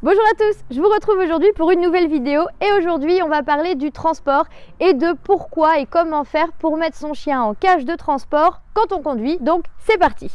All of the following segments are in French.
Bonjour à tous, je vous retrouve aujourd'hui pour une nouvelle vidéo et aujourd'hui on va parler du transport et de pourquoi et comment faire pour mettre son chien en cage de transport quand on conduit, donc c'est parti.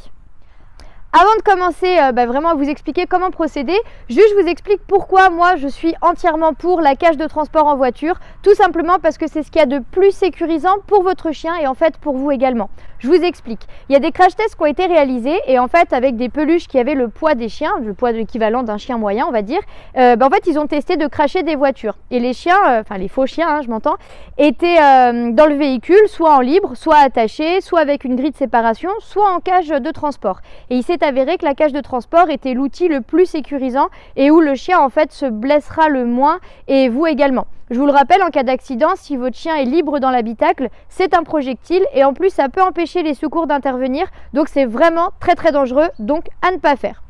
Avant de commencer vraiment à vous expliquer comment procéder, juste je vous explique pourquoi moi je suis entièrement pour la cage de transport en voiture, tout simplement parce que c'est ce qu'il y a de plus sécurisant pour votre chien et en fait pour vous également. Je vous explique, il y a des crash tests qui ont été réalisés et en fait avec des peluches qui avaient le poids des chiens, le poids équivalent d'un chien moyen on va dire, en fait ils ont testé de crasher des voitures et les chiens, enfin les faux chiens je m'entends, étaient dans le véhicule soit en libre, soit attachés, soit avec une grille de séparation, soit en cage de transport. Et il s'est avéré que la cage de transport était l'outil le plus sécurisant et où le chien en fait se blessera le moins et vous également. Je vous le rappelle, en cas d'accident, si votre chien est libre dans l'habitacle, c'est un projectile et en plus ça peut empêcher les secours d'intervenir, donc c'est vraiment très dangereux, donc à ne pas faire.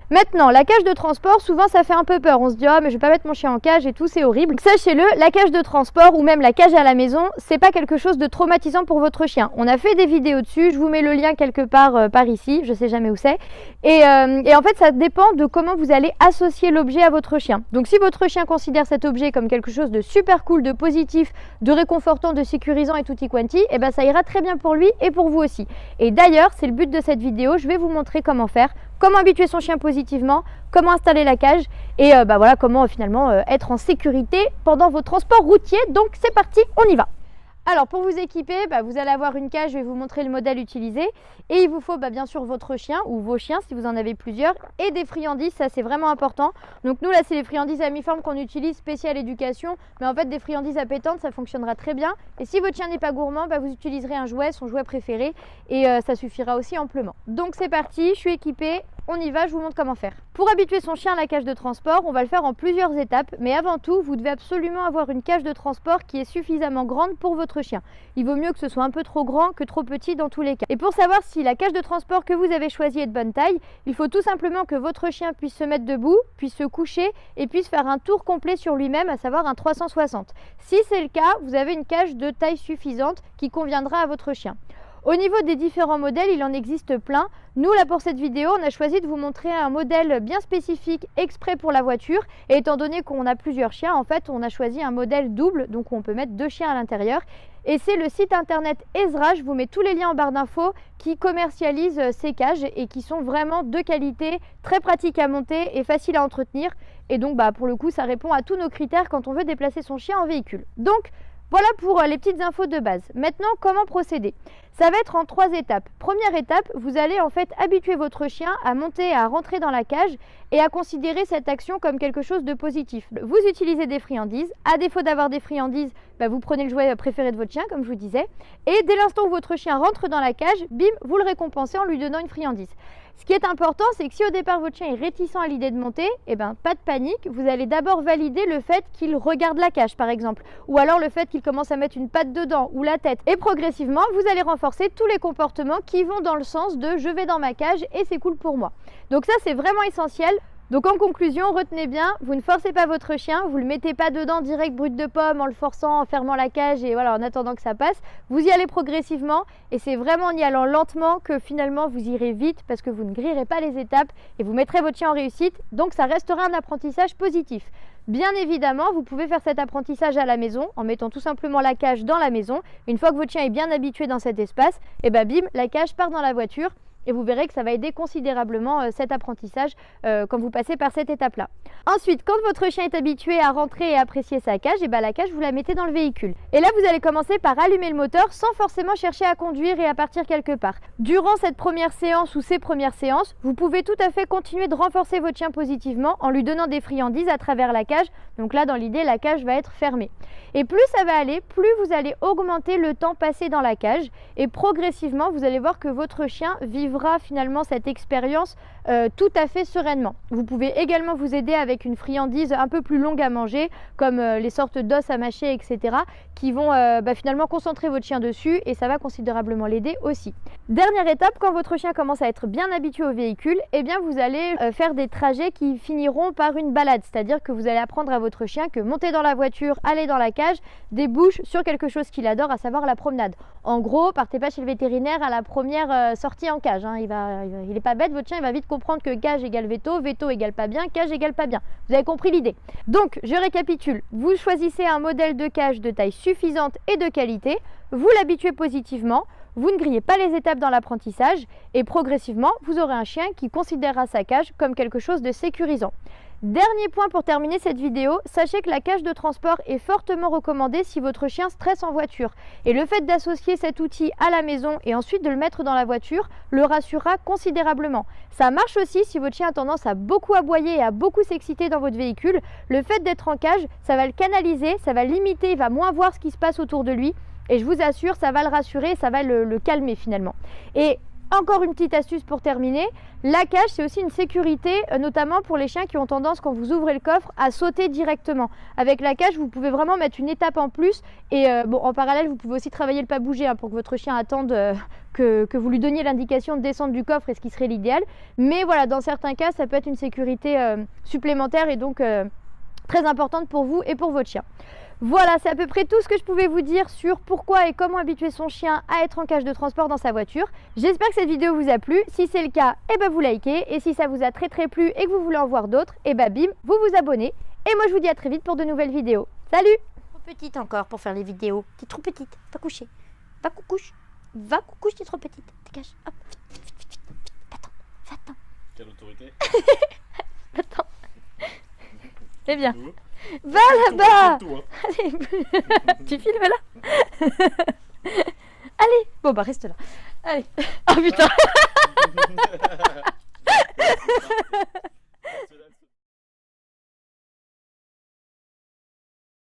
Maintenant, la cage de transport, souvent ça fait un peu peur. On se dit « Oh mais je vais pas mettre mon chien en cage et tout, c'est horrible ». Sachez-le, la cage de transport ou même la cage à la maison, c'est pas quelque chose de traumatisant pour votre chien. On a fait des vidéos dessus, je vous mets le lien quelque part par ici, je sais jamais où c'est. Et en fait, ça dépend de comment vous allez associer l'objet à votre chien. Donc si votre chien considère cet objet comme quelque chose de super cool, de positif, de réconfortant, de sécurisant et tutti quanti, et ben ça ira très bien pour lui et pour vous aussi. Et d'ailleurs, c'est le but de cette vidéo, je vais vous montrer comment faire. Comment habituer son chien positivement, comment installer la cage et voilà comment finalement être en sécurité pendant vos transports routiers. Donc c'est parti, on y va. Alors pour vous équiper, vous allez avoir une cage, je vais vous montrer le modèle utilisé et il vous faut bien sûr votre chien ou vos chiens si vous en avez plusieurs et des friandises, ça c'est vraiment important. Donc nous là c'est les friandises amiformes qu'on utilise spécial éducation, mais en fait des friandises appétantes ça fonctionnera très bien et si votre chien n'est pas gourmand, vous utiliserez un jouet, son jouet préféré et ça suffira aussi amplement. Donc c'est parti, je suis équipée. On y va, je vous montre comment faire. Pour habituer son chien à la cage de transport, on va le faire en plusieurs étapes, mais avant tout, vous devez absolument avoir une cage de transport qui est suffisamment grande pour votre chien. Il vaut mieux que ce soit un peu trop grand que trop petit dans tous les cas. Et pour savoir si la cage de transport que vous avez choisie est de bonne taille, il faut tout simplement que votre chien puisse se mettre debout, puisse se coucher et puisse faire un tour complet sur lui-même, à savoir un 360. Si c'est le cas, vous avez une cage de taille suffisante qui conviendra à votre chien. Au niveau des différents modèles, il en existe plein. Nous, là, pour cette vidéo, on a choisi de vous montrer un modèle bien spécifique exprès pour la voiture. Et étant donné qu'on a plusieurs chiens, en fait, on a choisi un modèle double, donc on peut mettre 2 chiens à l'intérieur. Et c'est le site internet Ezra, je vous mets tous les liens en barre d'infos, qui commercialise ces cages et qui sont vraiment de qualité, très pratiques à monter et faciles à entretenir. Et donc, pour le coup, ça répond à tous nos critères quand on veut déplacer son chien en véhicule. Donc, voilà pour les petites infos de base. Maintenant, comment procéder? Ça va être en 3 étapes. Première étape, vous allez en fait habituer votre chien à monter, à rentrer dans la cage et à considérer cette action comme quelque chose de positif. Vous utilisez des friandises. À défaut d'avoir des friandises, vous prenez le jouet préféré de votre chien, comme je vous disais. Et dès l'instant où votre chien rentre dans la cage, bim, vous le récompensez en lui donnant une friandise. Ce qui est important, c'est que si au départ votre chien est réticent à l'idée de monter, pas de panique, vous allez d'abord valider le fait qu'il regarde la cage par exemple, ou alors le fait qu'il commence à mettre une patte dedans ou la tête. Et progressivement, vous allez renforcer tous les comportements qui vont dans le sens de je vais dans ma cage et c'est cool pour moi. Donc ça c'est vraiment essentiel. Donc en conclusion, retenez bien, vous ne forcez pas votre chien, vous ne le mettez pas dedans direct brut de pomme en le forçant, en fermant la cage et voilà en attendant que ça passe. Vous y allez progressivement et c'est vraiment en y allant lentement que finalement vous irez vite parce que vous ne grillerez pas les étapes et vous mettrez votre chien en réussite, donc ça restera un apprentissage positif. Bien évidemment, vous pouvez faire cet apprentissage à la maison en mettant tout simplement la cage dans la maison. Une fois que votre chien est bien habitué dans cet espace, bim, la cage part dans la voiture. Et vous verrez que ça va aider considérablement cet apprentissage quand vous passez par cette étape-là. Ensuite, quand votre chien est habitué à rentrer et apprécier sa cage, la cage, vous la mettez dans le véhicule. Et là, vous allez commencer par allumer le moteur sans forcément chercher à conduire et à partir quelque part. Durant cette première séance ou ces premières séances, vous pouvez tout à fait continuer de renforcer votre chien positivement en lui donnant des friandises à travers la cage. Donc là, dans l'idée, la cage va être fermée. Et plus ça va aller, plus vous allez augmenter le temps passé dans la cage. Et progressivement, vous allez voir que votre chien vivra finalement cette expérience tout à fait sereinement. Vous pouvez également vous aider avec une friandise un peu plus longue à manger, comme les sortes d'os à mâcher, etc., qui vont finalement concentrer votre chien dessus et ça va considérablement l'aider aussi. Dernière étape, quand votre chien commence à être bien habitué au véhicule, vous allez faire des trajets qui finiront par une balade, c'est-à-dire que vous allez apprendre à votre chien que monter dans la voiture, aller dans la cage, débouche sur quelque chose qu'il adore, à savoir la promenade. En gros, partez pas chez le vétérinaire à la première sortie en cage, hein. Il est pas bête, votre chien, il va vite comprendre que cage égale veto, veto égale pas bien, cage égale pas bien. Vous avez compris l'idée. Donc, je récapitule. Vous choisissez un modèle de cage de taille suffisante et de qualité. Vous l'habituez positivement. Vous ne grillez pas les étapes dans l'apprentissage. Et progressivement, vous aurez un chien qui considérera sa cage comme quelque chose de sécurisant. Dernier point pour terminer cette vidéo, sachez que la cage de transport est fortement recommandée si votre chien stresse en voiture. Et le fait d'associer cet outil à la maison et ensuite de le mettre dans la voiture le rassurera considérablement. Ça marche aussi si votre chien a tendance à beaucoup aboyer et à beaucoup s'exciter dans votre véhicule. Le fait d'être en cage, ça va le canaliser, ça va limiter, il va moins voir ce qui se passe autour de lui. Et je vous assure, ça va le rassurer, ça va le calmer finalement. Et encore une petite astuce pour terminer, la cage c'est aussi une sécurité, notamment pour les chiens qui ont tendance quand vous ouvrez le coffre à sauter directement. Avec la cage vous pouvez vraiment mettre une étape en plus et bon, en parallèle vous pouvez aussi travailler le pas bouger hein, pour que votre chien attende que vous lui donniez l'indication de descendre du coffre et ce qui serait l'idéal. Mais voilà, dans certains cas ça peut être une sécurité supplémentaire et donc très importante pour vous et pour votre chien. Voilà, c'est à peu près tout ce que je pouvais vous dire sur pourquoi et comment habituer son chien à être en cage de transport dans sa voiture. J'espère que cette vidéo vous a plu. Si c'est le cas, eh ben vous likez. Et si ça vous a très plu et que vous voulez en voir d'autres, eh ben bim, vous vous abonnez. Et moi je vous dis à très vite pour de nouvelles vidéos. Salut! Trop petite encore pour faire les vidéos. T'es trop petite, va coucher. Va coucouche. Va coucouche, t'es trop petite. Dégage. Hop, vite. Va-t'en. Quelle autorité? Va-t'en. Eh bien. Va là-bas. Allez, tu filmes là. Allez, bon bah reste là. Allez. Oh putain.